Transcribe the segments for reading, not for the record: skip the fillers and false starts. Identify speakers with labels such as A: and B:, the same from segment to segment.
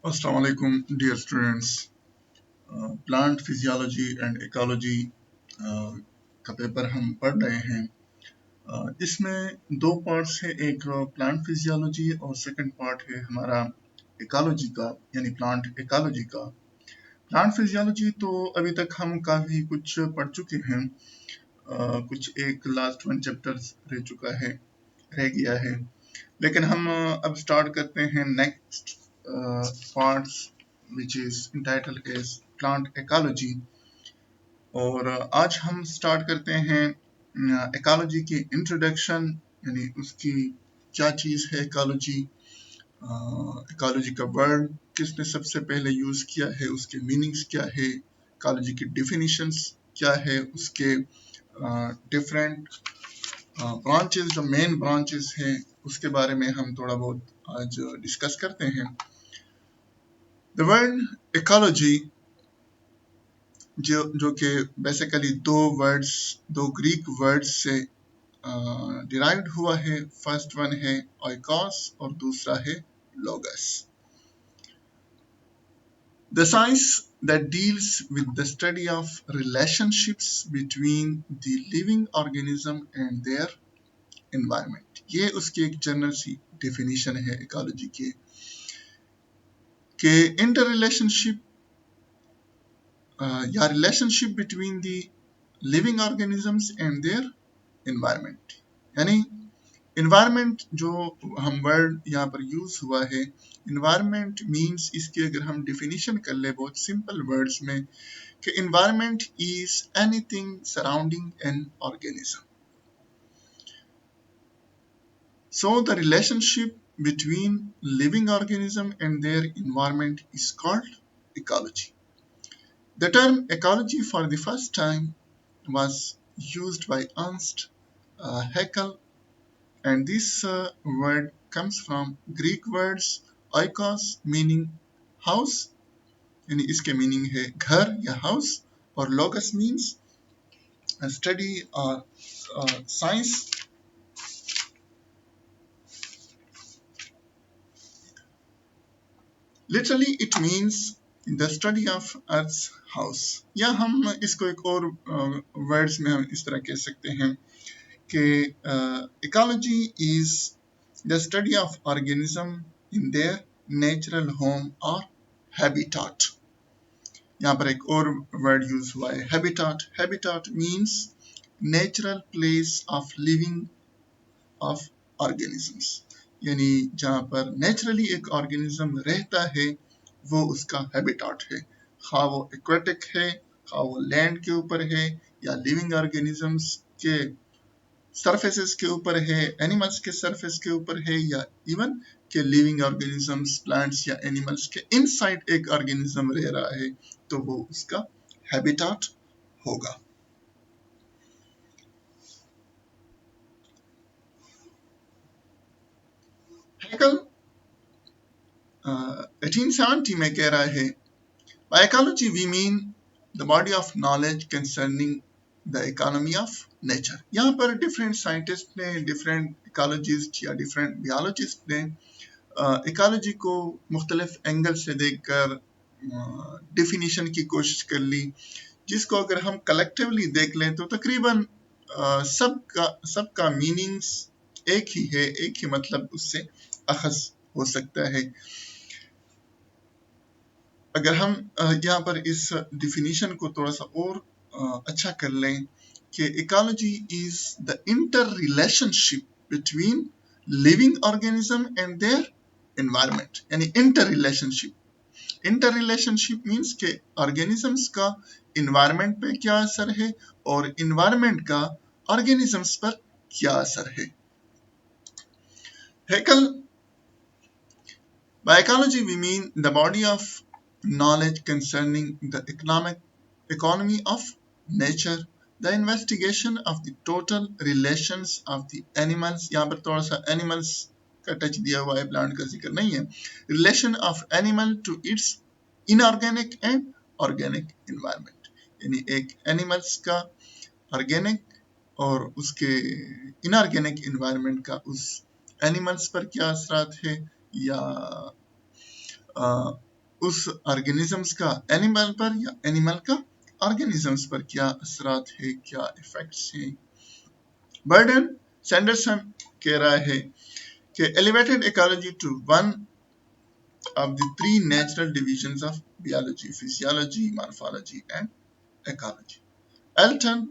A: Assalamu alaikum, dear students. Plant physiology and ecology का paper हम पढ़ रहे हैं। इसमें दो पार्ट्स है, एक प्लांट फिजियोलॉजी और सेकंड पार्ट है हमारा इकोलॉजी का, यानी प्लांट इकोलॉजी का। प्लांट फिजियोलॉजी तो अभी तक हम काफ़ी कुछ पढ़ चुके हैं। कुछ एक लास्ट वन चैप्टर रह चुका है, रह गया है, लेकिन हम अब स्टार्ट करते हैं next parts which is entitled as plant ecology. और आज हम स्टार्ट करते हैं इकोलॉजी की इंट्रोडक्शन, यानी उसकी क्या चीज़ है इकोलॉजी, इकोलॉजी का वर्ड किसने सबसे पहले यूज़ किया है, उसके मीनिंग्स क्या है, इकोलॉजी की डिफिनीशंस क्या है, उसके डिफरेंट ब्रांचेस, जो मेन ब्रांचेस हैं उसके बारे में हम थोड़ा बहुत आज डिस्कस करते हैं। द वर्ड इकोलॉजी जो कि बेसिकली दो ग्रीक वर्ड्स से डिराइव्ड हुआ है। फर्स्ट वन है ओइकोस और दूसरा है लोगस। The science that deals with the study of relationships between the living organism and their environment। ये उसकी एक जनरल सी डेफिनेशन है इकोलॉजी के, इंटर रिलेशनशिप या relationship between the living organisms and their environment. यानी एनवायरनमेंट जो हम वर्ड यहाँ पर यूज हुआ है, एनवायरनमेंट मीन्स, इसकी अगर हम डिफिनीशन कर ले बहुत सिंपल वर्ड्स में, कि environment is anything surrounding an organism. So the relationship between living organism and their environment is called ecology. The term ecology for the first time was used by Ernst Haeckel, and this word comes from Greek words oikos meaning house, यानी इसके meaning है घर या house, और logos means study or science। Literally it means the study of Earth's house, या हम इसको एक और वर्ड्स में हम इस तरह कह सकते हैं कि ecology is the study of organism in their natural home or habitat। यहाँ पर एक और वर्ड यूज हुआ है habitat। habitat means natural place of living of organisms, यानी जहाँ पर नेचुरली एक ऑर्गेनिज्म रहता है वो उसका हैबिटाट है, खा वो एक्वेटिक है, खा वो लैंड के ऊपर है, या लिविंग ऑर्गेनिजम्स के सरफेसेस के ऊपर है, एनिमल्स के सरफेस के ऊपर है, या इवन के लिविंग ऑर्गेनिजम्स प्लांट्स या एनिमल्स के इनसाइड एक ऑर्गेनिज्म रह रहा है, तो वो उसका हैबिटाट होगा। हैकल 1870 में कह रहा है, by ecology we mean the body of knowledge concerning the economy of nature। यहाँ पर डिफरेंट साइंटिस्ट ने, डिफरेंट इकोलॉजिस्ट या डिफरेंट बियोलॉजिस्ट ने इकोलॉजी को मुख्तलिफ एंगल से देखकर डिफिनीशन की कोशिश कर ली, जिसको अगर हम कलेक्टिवली देख लें तो तकरीबन सबका मीनिंग्स एक ही है, एक ही मतलब उससे अखज़ हो सकता है। अगर हम यहाँ पर इस डिफिनीशन को थोड़ा सा और अच्छा कर लें कि ecology is the inter relationship between living organism and their environment, यानी इंटर रिलेशनशिप मीन्स के ऑर्गेनिजम्स का एनवायरनमेंट पे क्या असर है और एनवायरनमेंट का ऑर्गेनिजम्स पर क्या असर है। हैकल, by ecology we mean the body of knowledge concerning the economy of nature, the investigation of the total relations of the animals। यहाँ पर थोड़ा सा animals का टच दिया हुआ है, प्लांट का जिक्र नहीं है। relation of animal to its inorganic and organic environment, यानी एक animals का organic और उसके inorganic environment का उस animals पर क्या असरात है, या उस ऑर्गेनिजम्स का एनिमल पर या एनिमल का ऑर्गेनिजम्स पर क्या असरात है, क्या इफेक्ट्स हैं। बर्डन सैंडरसन कह रहा है कि elevated ecology to one of the three natural divisions of biology, physiology, morphology and ecology. Elton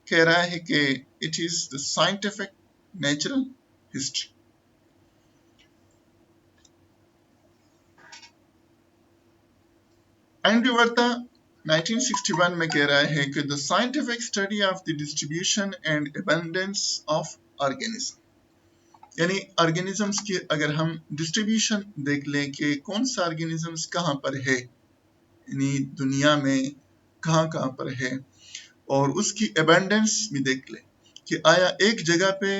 A: कह रहा है कि it is the scientific natural history. Andrewartha 1961 में कह रहा है कि the scientific study of the distribution and abundance of organism, यानी ऑर्गेनिजम्स की अगर हम डिस्ट्रीब्यूशन देख लें कि कौन सा ऑर्गेनिजम्स कहाँ पर है, यानी दुनिया में कहाँ कहाँ पर है, और उसकी एबंडेंस भी देख लें कि आया एक जगह पे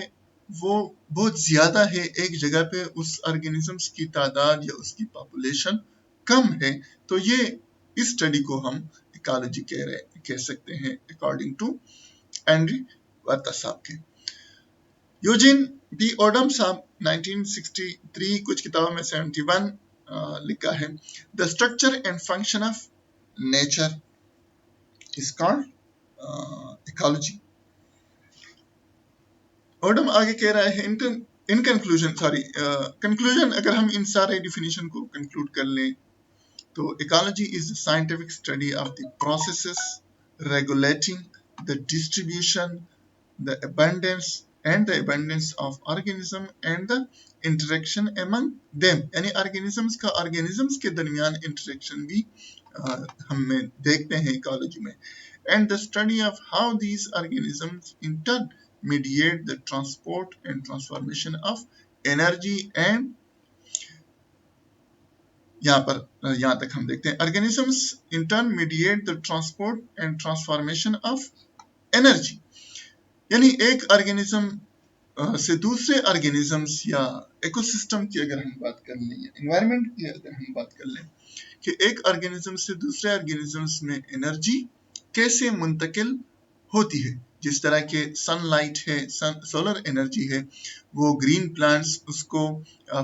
A: वो बहुत ज्यादा है, एक जगह पे उस ऑर्गेनिजम्स की तादाद या उसकी पॉपुलेशन कम है, तो ये इस स्टडी को हम इकोलॉजी कह सकते हैं अकॉर्डिंग टू एंड्री वर्ता साहब के। यूजिन बी ओडम साहब 1963 कुछ किताबों में 71 लिखा है the structure and function of nature is called ecology. Odum आगे कह रहा है इन कंक्लूजन अगर हम इन सारे डिफिनीशन को कंक्लूड कर लें तो ecology is the scientific study of the processes regulating the distribution, the abundance of organism and the interaction among them, यानी organisms का organisms के दरमियान interaction भी हमें देखते हैं इकोलॉजी में, and the study of how these organisms in turn mediate the transport and transformation of energy and यहाँ तक हम देखते हैं organisms in turn mediate the transport and transformation of energy, यानी एक ऑर्गेनिज्म से दूसरे ऑर्गेनिजम्स या इकोसिस्टम की अगर हम बात कर लें या एनवायरनमेंट की अगर हम बात कर लें कि एक ऑर्गेनिज्म से दूसरे ऑर्गेनिजम्स में एनर्जी कैसे मुंतकिल होती है, जिस तरह के सनलाइट है, सोलर एनर्जी है, वो ग्रीन प्लांट्स उसको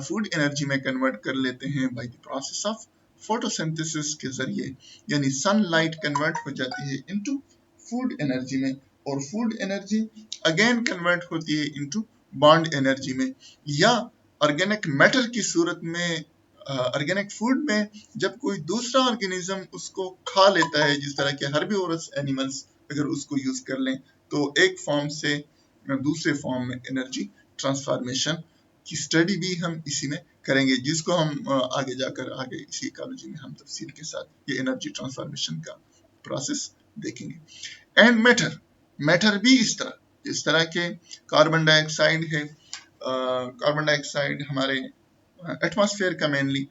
A: फूड एनर्जी में कन्वर्ट कर लेते हैं by the process of photosynthesis के जरिए, यानी सनलाइट कन्वर्ट हो जाती है इनटू फूड एनर्जी में, और फूड एनर्जी अगेन कन्वर्ट होती है इनटू बॉन्ड एनर्जी में, या ऑर्गेनिक मैटर की सूरत में ऑर्गेनिक फूड में जब कोई दूसरा ऑर्गेनिज्म उसको खा लेता है, जिस तरह के हर्बिवोरस एनिमल्स अगर उसको यूज कर लें तो एक फॉर्म से दूसरे फॉर्म में एनर्जी ट्रांसफॉर्मेशन की स्टडी भी हम इसी में करेंगे, जिसको हम आगे जाकर आगे इसी इकोलॉजी में हम तफसील के साथ ये एनर्जी ट्रांसफॉर्मेशन का प्रोसेस देखेंगे। एंड मैटर भी इस तरह के कार्बन डाइऑक्साइड है, कार्बन डाइऑक्साइड हमारे एटमॉस्फेयर का मेनली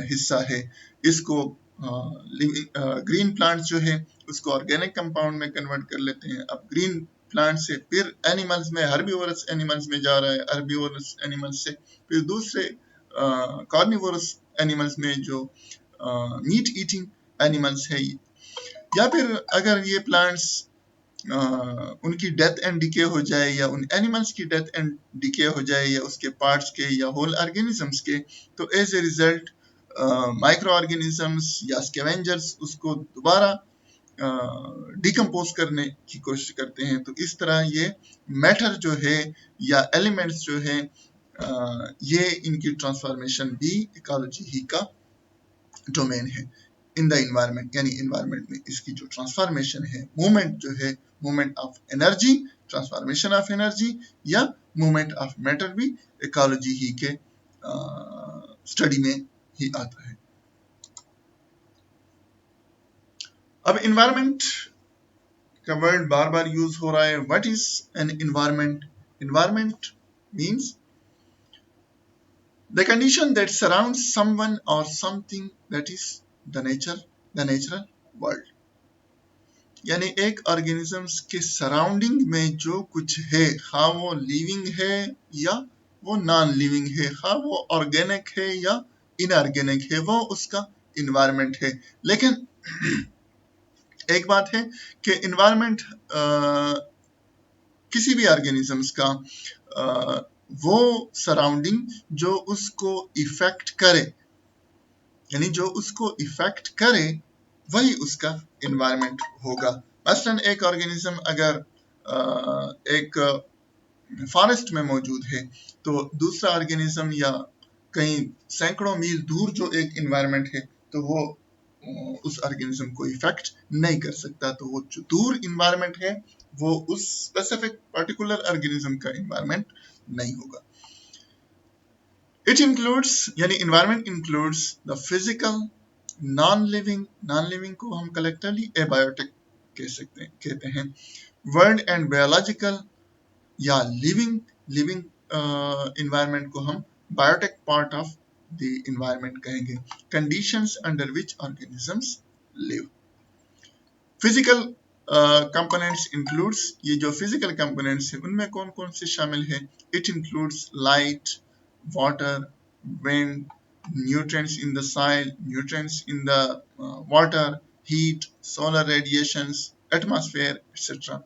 A: हिस्सा है, इसको ग्रीन प्लांट्स जो है उसको ऑर्गेनिक कंपाउंड में कन्वर्ट कर लेते हैं, अब ग्रीन प्लांट से फिर एनिमल्स में हर्बिवोरस एनिमल्स में जा रहा है, हर्बिवोरस एनिमल्स से फिर दूसरे कार्निवोरस एनिमल्स में जो मीट ईटिंग एनिमल्स है, या फिर अगर ये प्लांट्स उनकी डेथ एंड डिके हो जाए या उन एनिमल्स की डेथ एंड डिके हो जाए या उसके पार्ट्स के या होल ऑर्गेनिजम्स के, तो as a result micro organisms या स्कैवेंजर्स उसको दोबारा डिकम्पोज करने की कोशिश करते हैं। तो इस तरह ये मैटर जो है या एलिमेंट्स जो है ये इनकी ट्रांसफॉर्मेशन भी इकोलॉजी ही का डोमेन है। इन द इन्वायरमेंट, यानी इन्वायरमेंट में इसकी जो ट्रांसफॉर्मेशन है, मूवमेंट जो है, movement of energy, transformation of energy या मूवमेंट ऑफ मैटर भी इकोलॉजी ही के स्टडी में ही आता है। अब इन्वायरमेंट का वर्ड बार बार यूज हो रहा है। What is an environment? Environment means the condition that surrounds someone or something, that is the natural world, यानी एक ऑर्गेनिजम्स के सराउंडिंग में जो कुछ है, हाँ वो लिविंग है या वो नॉन लिविंग है, हाँ वो ऑर्गेनिक है या इनऑर्गेनिक है, वो उसका इन्वायरमेंट है। लेकिन एक बात है कि इन्वायरमेंट किसी भी ऑर्गेनिजम्स का वो सराउंडिंग जो उसको इफेक्ट करे, यानी जो उसको इफेक्ट करे वही उसका इन्वायरमेंट होगा। मसलन एक ऑर्गेनिज्म अगर एक फॉरेस्ट में मौजूद है तो दूसरा ऑर्गेनिज्म या कहीं सैकड़ों मील दूर जो एक इन्वायरमेंट है तो वो उस ऑर्गेनिज्म को इफेक्ट नहीं कर सकता। तो वो जो दूर इन्वायरमेंट है वो उस स्पेसिफिक पर्टिकुलर ऑर्गेनिज्म का इन्वायरमेंट नहीं होगा। इट इंक्लूड्स यानी environment includes the physical non living को हम कलेक्टिवली एबायोटिक कहते हैं। वर्ल्ड एंड बायोलॉजिकल या लिविंग इन्वायरमेंट को हम biotic part of the environment कहेंगे। Conditions under which organisms live. Physical components includes, ये जो फिजिकल कंपोनेंट्स है उनमें कौन कौन से शामिल है? It includes light, water, wind, nutrients in the soil, nutrients in the water, heat, solar radiations, atmosphere, etc.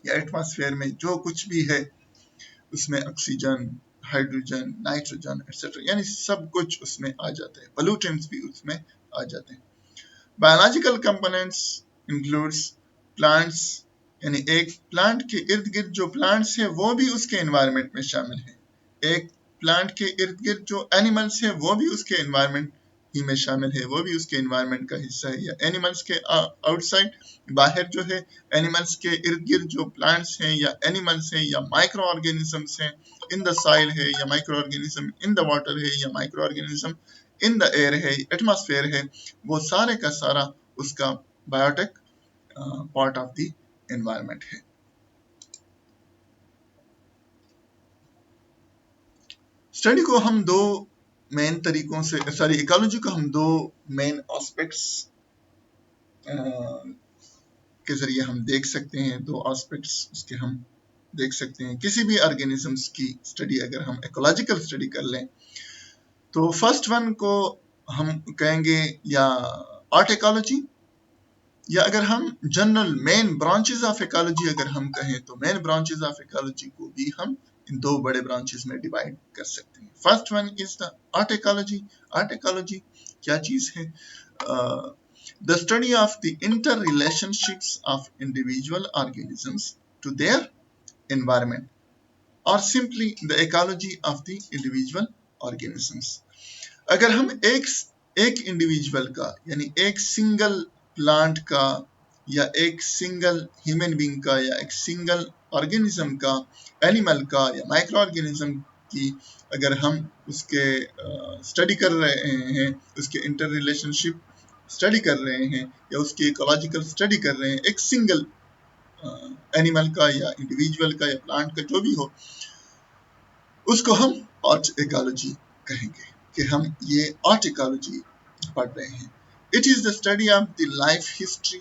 A: या एटमॉस्फेयर में जो कुछ भी है उसमें ऑक्सीजन, हाइड्रोजन, नाइट्रोजन etc. यानी सब कुछ उसमें आ जाते हैं। पोल्यूटेंट्स भी उसमें आ जाते हैं। बायोलॉजिकल कंपोनेंट्स इंक्लूड्स प्लांट्स, यानी एक प्लांट के इर्द गिर्द जो प्लांट्स है वो भी उसके एनवायरनमेंट में शामिल है। एक प्लांट के इर्द गिर्द जो एनिमल्स है वो भी उसके एनवायरनमेंट ही में शामिल है, वो भी उसके एनवायरनमेंट का हिस्सा है। या एनिमल्स के आउटसाइड, बाहर जो है एनिमल्स के इर्द गिर्द जो प्लांट्स हैं या एनिमल्स हैं या माइक्रो ऑर्गेनिजम्स हैं, इन द सॉइल है या micro organism in the water है या micro organism in the air है, एटमॉस्फेयर है, वो सारे का सारा उसका biotic part of the environment है। स्टडी को हम दो मेन तरीकों से, इकोलॉजी को हम दो मेन एस्पेक्ट्स के जरिए हम देख सकते हैं। दो एस्पेक्ट्स उसके हम देख सकते हैं। किसी भी ऑर्गेनिजम्स की स्टडी अगर हम इकोलॉजिकल स्टडी कर लें तो फर्स्ट वन को हम कहेंगे या आर्ट इकोलॉजी, या अगर हम general main branches of ecology अगर हम कहें तो मेन ब्रांचेस ऑफ इकोलॉजी को भी हम इन दो बड़े ब्रांचेस में डिवाइड कर सकते हैं। First one is the autecology. Autecology क्या चीज है? The study of the inter relationships of individual organisms to their environment और simply the ecology of the individual organisms. अगर हम एक इंडिविजुअल का यानी एक सिंगल प्लांट का या एक सिंगल ह्यूमन बीइंग का या एक सिंगल ऑर्गेनिज्म का, एनिमल का या माइक्रो ऑर्गेनिज्म की अगर हम उसके स्टडी कर रहे हैं, उसके इंटर रिलेशनशिप स्टडी कर रहे हैं या उसकी इकोलॉजिकल स्टडी कर रहे हैं, एक सिंगल एनिमल का या इंडिविजुअल का या प्लांट का जो भी हो, उसको हम आर्ट इकोलॉजी कहेंगे कि हम ये आर्ट इकोलॉजी पढ़ रहे हैं। It is the study of the life history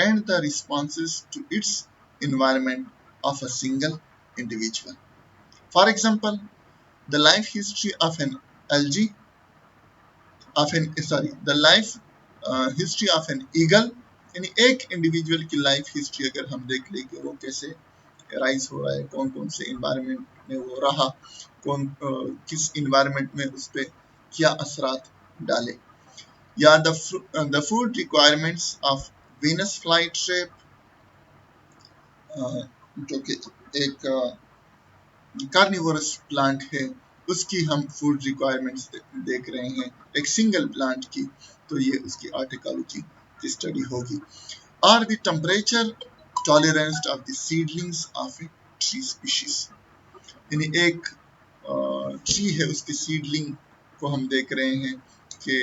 A: and the responses to its environment of a single individual. For example, the life history of an algae, the life history of an eagle, यानी एक individual की life history अगर हम देख लें कि वो कैसे राइज हो रहा है, कौन कौन से इन्वायरमेंट में वो रहा, किस इन्वायरमेंट में उस पर क्या असरात डाले, या the food requirements of Venus flytrap, जो कि एक कार्निवोरस प्लांट है, उसकी हम फूड रिक्वायरमेंट्स देख रहे हैं एक सिंगल प्लांट की, तो ये उसकी आर्ट इकोलॉजी की स्टडी होगी। और the temperature tolerance of the seedlings of a tree species, यानी एक ट्री है उसकी सीडलिंग को हम देख रहे हैं कि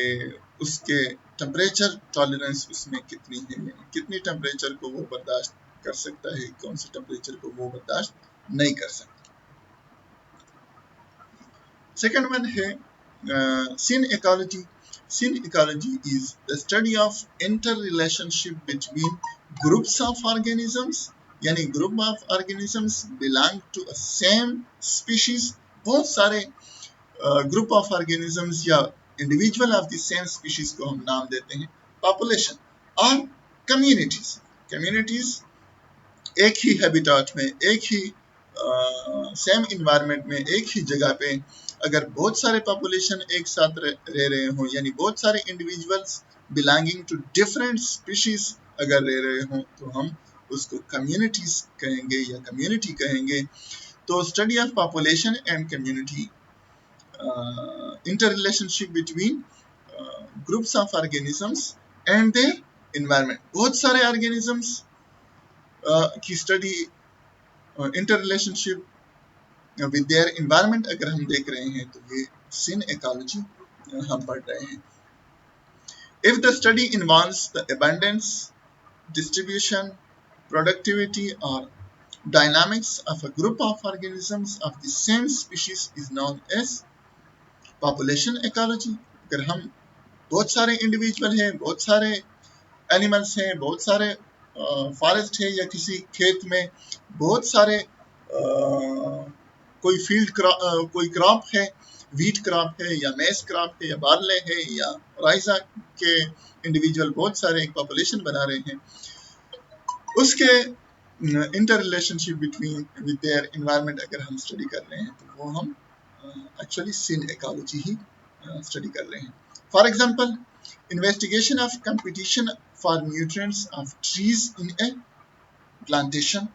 A: उसके टेम्परेचर टॉलरेंस उसमें कितनी है, कितनी टेम्परेचर को वो बर्दाश्त कर सकता है, कौन से टेम्परेचर को वो बर्दाश्त नहीं कर सकता। सेकंड वन है synecology. Synecology is the study of inter relationship between groups of organisms, यानी group of organisms belong to a same species. बहुत सारे ग्रुप ऑफ ऑर्गेनिजम्स या individual of the same species को हम नाम देते हैं पॉपुलेशन। और कम्युनिटीज एक ही हैबिटेट में, एक ही सेम इन्वायरमेंट में एक ही जगह पे अगर बहुत सारे पॉपुलेशन एक साथ रह रहे हों, यानी बहुत सारे individuals belonging to different species अगर रह रहे हों, तो हम उसको कम्युनिटीज कहेंगे या कम्युनिटी कहेंगे। तो study of population and community, interrelationship between groups of organisms and their environment. बहुत सारे ऑर्गेनिजम्स की study, inter relationship with their environment अगर हम देख रहे हैं, तो ये सिन इकोलॉजी हम पढ़ रहे हैं। If the study involves the abundance, distribution, productivity, or dynamics of a group of organisms of the same species is known as population ecology। अगर हम बहुत सारे इंडिविजुअल हैं, बहुत सारे एनिमल्स हैं, बहुत सारे फॉरेस्ट है या किसी खेत में बहुत सारे कोई फील्ड कोई क्रॉप है, वीट क्रॉप है या मेस क्रॉप है या बार्ले है या राइसा के इंडिविजुअल बहुत सारे एक पॉपुलेशन बना रहे हैं, उसके inter relationship between with their environment अगर हम स्टडी कर रहे हैं, तो वो हम एक्चुअली सिन इकोलॉजी ही स्टडी कर रहे हैं। For example, investigation of competition for nutrients of trees in a plantation,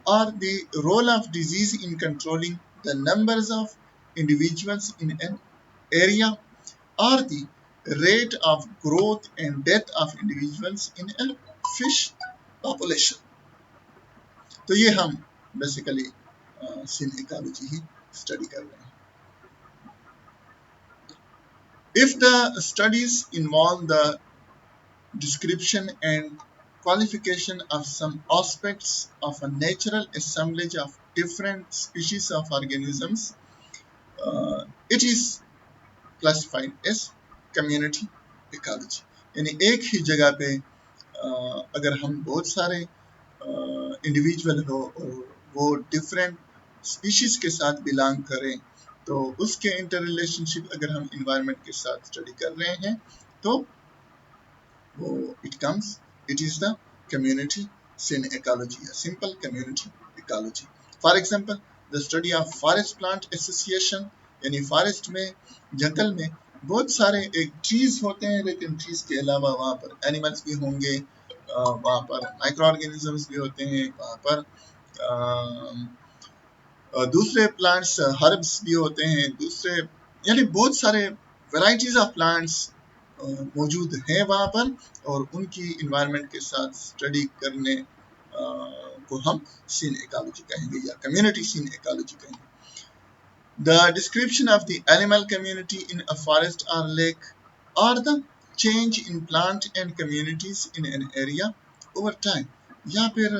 A: or the role of disease in controlling the numbers of individuals in an area, or the rate of growth and death of individuals in a fish population। तो ये हम basically सिन ecology ही study कर रहे हैं। If the studies involve the description and qualification of some aspects of a natural assemblage of different species of organisms, it is classified as community ecology। यानी एक ही जगह पे अगर हम बहुत सारे इंडिविजुअल हो और वो डिफरेंट स्पीशीज के साथ बिलोंग करें, तो उसके इंटर रिलेशनशिप अगर हम इन्वायरमेंट के साथ स्टडी कर रहे हैं, तो it is the community sin ecology, a simple community ecology। For example, the study of forest plant association, यानी फॉरेस्ट में, जंगल में बहुत सारे एक ट्रीज होते हैं, लेकिन ट्रीज के अलावा वहाँ पर एनिमल्स भी होंगे, वहाँ पर माइक्रो ऑर्गेनिजम्स भी होते हैं, वहाँ पर दूसरे प्लांट्स हर्ब्स भी होते हैं, दूसरे यानी बहुत सारे वैरायटीज ऑफ प्लांट्स मौजूद हैं वहाँ पर, और उनकी इन्वायरमेंट के साथ स्टडी करने को हम सीन इकोलॉजी कहेंगे या कम्युनिटी सीन इकोलॉजी कहेंगे। The description of the animal community in a forest or lake, or the change in plant and communities in an area over time। या फिर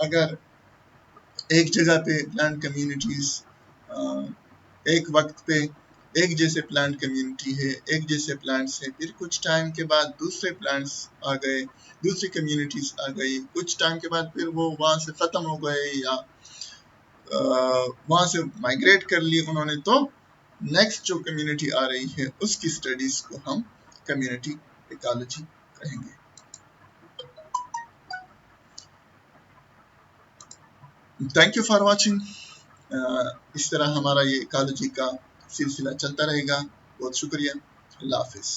A: अगर एक जगह पे प्लांट कम्युनिटीज एक वक्त पे एक जैसे प्लांट कम्युनिटी है, एक जैसे प्लांट्स है, फिर कुछ टाइम के बाद दूसरे प्लांट्स आ गए, दूसरी कम्युनिटीज आ गई, कुछ टाइम के बाद फिर वो वहाँ से खत्म हो गए या वहाँ से माइग्रेट कर लिए उन्होंने, तो नेक्स्ट जो कम्युनिटी आ रही है उसकी स्टडीज को हम कम्युनिटी इकोलॉजी कहेंगे। Thank you for watching. इस तरह हमारा ये इकोलॉजी का सिलसिला चलता रहेगा। बहुत शुक्रिया। अल्लाह हाफिज।